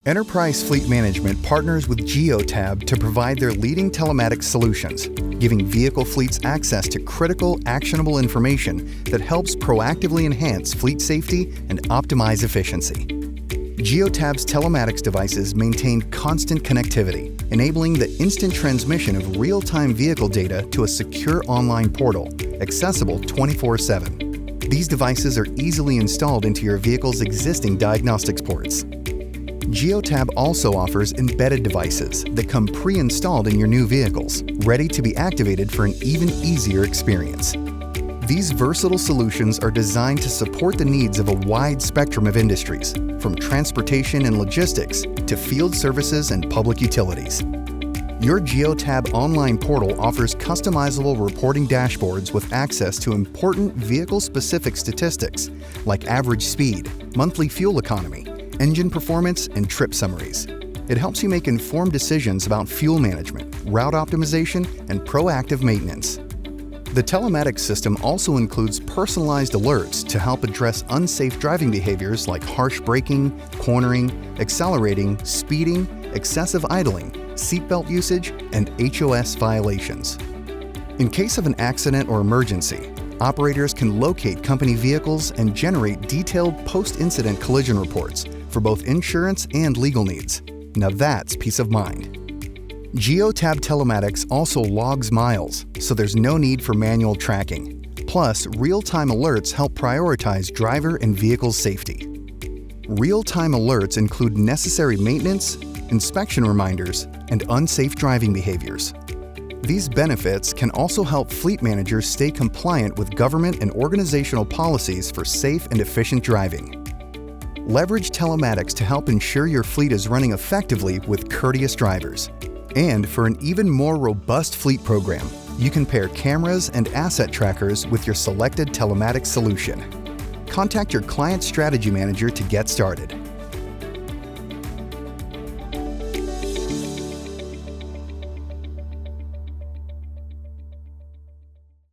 Enterprise Fleet Management partners with Geotab to provide their leading telematics solutions, giving vehicle fleets access to critical, actionable information that helps proactively enhance fleet safety and optimize efficiency. Geotab's telematics devices maintain constant connectivity, enabling the instant transmission of real-time vehicle data to a secure online portal, accessible 24/7. These devices are easily installed into your vehicle's existing diagnostics ports. Geotab also offers embedded devices that come pre-installed in your new vehicles, ready to be activated for an even easier experience. These versatile solutions are designed to support the needs of a wide spectrum of industries, from transportation and logistics to field services and public utilities. Your Geotab online portal offers customizable reporting dashboards with access to important vehicle-specific statistics like average speed, monthly fuel economy, engine performance, and trip summaries. It helps you make informed decisions about fuel management, route optimization, and proactive maintenance. The telematics system also includes personalized alerts to help address unsafe driving behaviors like harsh braking, cornering, accelerating, speeding, excessive idling, seatbelt usage, and HOS violations. In case of an accident or emergency, operators can locate company vehicles and generate detailed post-incident collision reports for both insurance and legal needs. Now that's peace of mind. Geotab Telematics also logs miles, so there's no need for manual tracking. Plus, real-time alerts help prioritize driver and vehicle safety. Real-time alerts include necessary maintenance, inspection reminders, and unsafe driving behaviors. These benefits can also help fleet managers stay compliant with government and organizational policies for safe and efficient driving. Leverage telematics to help ensure your fleet is running effectively with courteous drivers. And for an even more robust fleet program, you can pair cameras and asset trackers with your selected telematics solution. Contact your client strategy manager to get started.